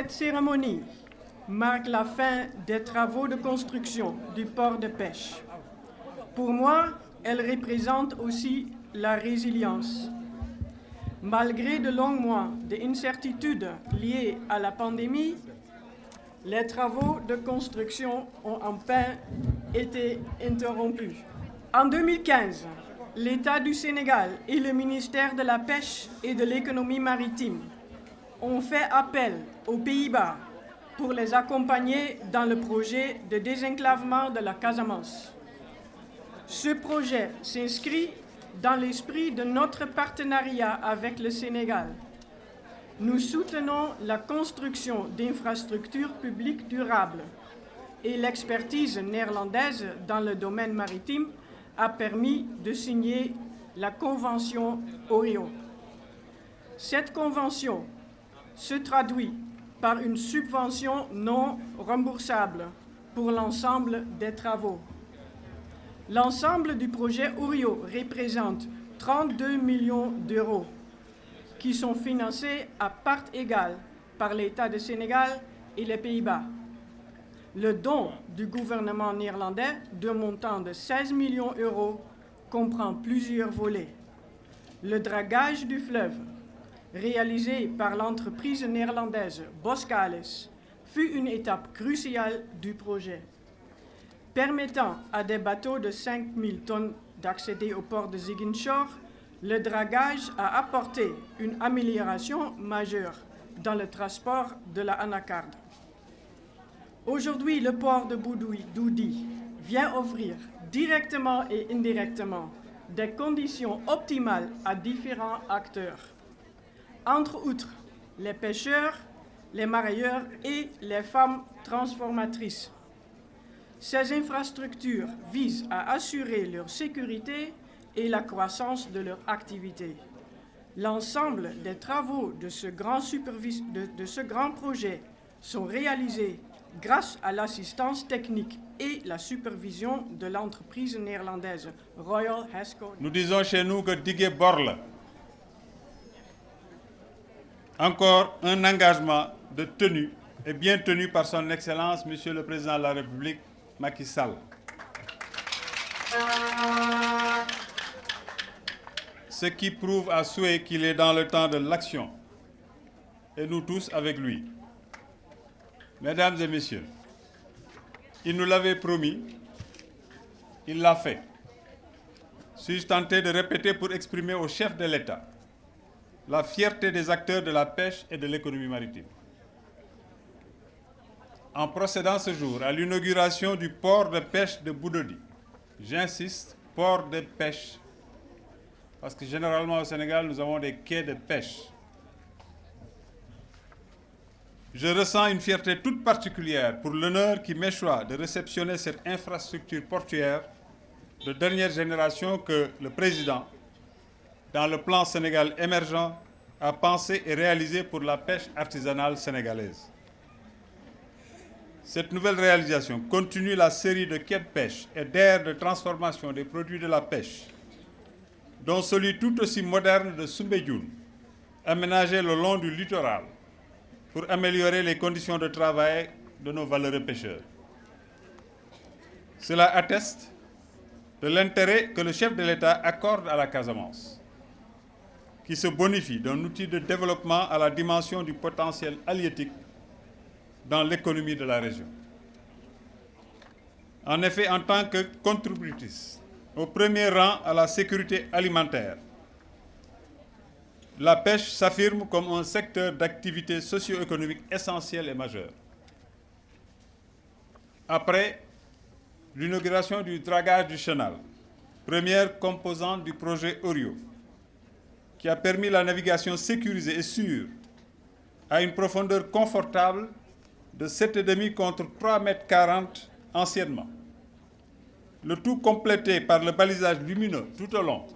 Cette cérémonie marque la fin des travaux de construction du port de pêche. Pour moi, elle représente aussi la résilience. Malgré de longs mois d'incertitudes liées à la pandémie, les travaux de construction ont enfin été interrompus. En 2015, l'État du Sénégal et le ministère de la Pêche et de l'Économie maritime ont fait appel aux Pays-Bas pour les accompagner dans le projet de désenclavement de la Casamance. Ce projet s'inscrit dans l'esprit de notre partenariat avec le Sénégal. Nous soutenons la construction d'infrastructures publiques durables et l'expertise néerlandaise dans le domaine maritime a permis de signer la Convention ORIO. Cette convention se traduit par une subvention non remboursable pour l'ensemble des travaux. L'ensemble du projet ORIO représente 32 millions d'euros qui sont financés à parts égales par l'État du Sénégal et les Pays-Bas. Le don du gouvernement néerlandais d'un montant de 16 millions d'euros comprend plusieurs volets. Le dragage du fleuve, réalisé par l'entreprise néerlandaise Boskalis, fut une étape cruciale du projet, permettant à des bateaux de 5000 tonnes d'accéder au port de Ziguinchor. Le dragage a apporté une amélioration majeure dans le transport de la anacarde. Aujourd'hui, le port de Doudi vient offrir directement et indirectement des conditions optimales à différents acteurs, entre autres les pêcheurs, les mareyeurs et les femmes transformatrices. Ces infrastructures visent à assurer leur sécurité et la croissance de leur activité. L'ensemble des travaux de ce grand projet sont réalisés grâce à l'assistance technique et la supervision de l'entreprise néerlandaise Royal Hasko. Nous disons chez nous que diguer borle. Encore un engagement de tenue et bien tenu par son Excellence, Monsieur le Président de la République, Macky Sall. Ce qui prouve à souhait qu'il est dans le temps de l'action, et nous tous avec lui. Mesdames et messieurs, il nous l'avait promis, il l'a fait. Suis-je tenté de répéter pour exprimer au chef de l'État la fierté des acteurs de la pêche et de l'économie maritime. En procédant ce jour à l'inauguration du port de pêche de Boudodi, j'insiste, port de pêche, parce que généralement au Sénégal, nous avons des quais de pêche. Je ressens une fierté toute particulière pour l'honneur qui m'échoit de réceptionner cette infrastructure portuaire de dernière génération que le président, dans le plan Sénégal émergent, a pensé et réalisé pour la pêche artisanale sénégalaise. Cette nouvelle réalisation continue la série de quais de pêche et d'aires de transformation des produits de la pêche, dont celui tout aussi moderne de Soumbédioune, aménagé le long du littoral pour améliorer les conditions de travail de nos valeureux pêcheurs. Cela atteste de l'intérêt que le chef de l'État accorde à la Casamance, qui se bonifie d'un outil de développement à la dimension du potentiel halieutique dans l'économie de la région. En effet, en tant que contributrice, au premier rang à la sécurité alimentaire, la pêche s'affirme comme un secteur d'activité socio-économique essentiel et majeur. Après l'inauguration du dragage du chenal, première composante du projet ORIO, qui a permis la navigation sécurisée et sûre à une profondeur confortable de 7,5 contre 3,40 m anciennement. Le tout complété par le balisage lumineux tout au long.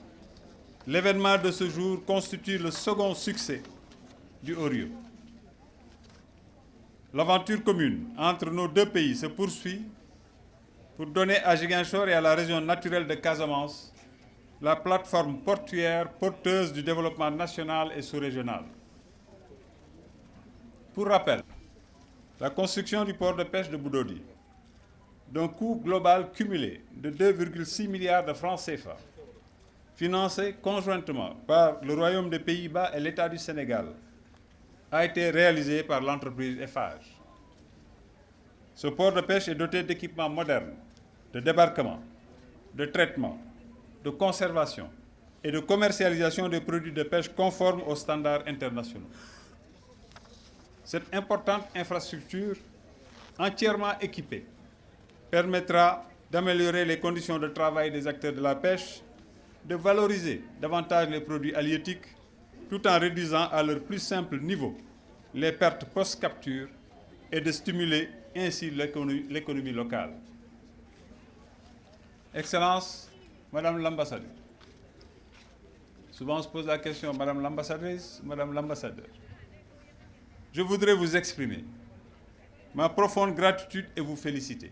L'événement de ce jour constitue le second succès du ORIO. L'aventure commune entre nos deux pays se poursuit pour donner à Ziguinchor et à la région naturelle de Casamance la plateforme portuaire porteuse du développement national et sous-régional. Pour rappel, la construction du port de pêche de Budodi, d'un coût global cumulé de 2,6 milliards de francs CFA, financé conjointement par le Royaume des Pays-Bas et l'État du Sénégal, a été réalisé par l'entreprise Eiffage. Ce port de pêche est doté d'équipements modernes, de débarquement, de traitement, de conservation et de commercialisation des produits de pêche conformes aux standards internationaux. Cette importante infrastructure, entièrement équipée, permettra d'améliorer les conditions de travail des acteurs de la pêche, de valoriser davantage les produits halieutiques, tout en réduisant à leur plus simple niveau les pertes post-capture et de stimuler ainsi l'économie locale. Excellence, Madame l'ambassadeur. Souvent on se pose la question, Madame l'ambassadrice, Madame l'ambassadeur. Je voudrais vous exprimer ma profonde gratitude et vous féliciter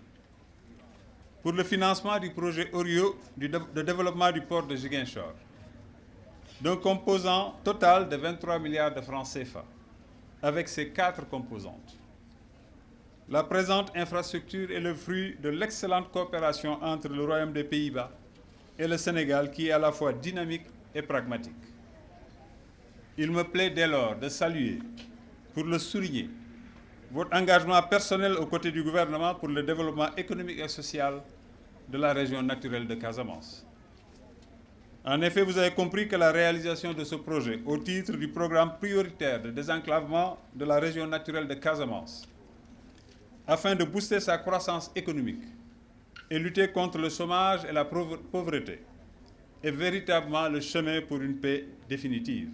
pour le financement du projet Orio de développement du port de Ziguinchor, d'un composant total de 23 milliards de francs CFA, avec ses 4 composantes. La présente infrastructure est le fruit de l'excellente coopération entre le Royaume des Pays-Bas et le Sénégal, qui est à la fois dynamique et pragmatique. Il me plaît dès lors de saluer, pour le souligner, votre engagement personnel aux côtés du gouvernement pour le développement économique et social de la région naturelle de Casamance. En effet, vous avez compris que la réalisation de ce projet, au titre du programme prioritaire de désenclavement de la région naturelle de Casamance, afin de booster sa croissance économique et lutter contre le chômage et la pauvreté, est véritablement le chemin pour une paix définitive.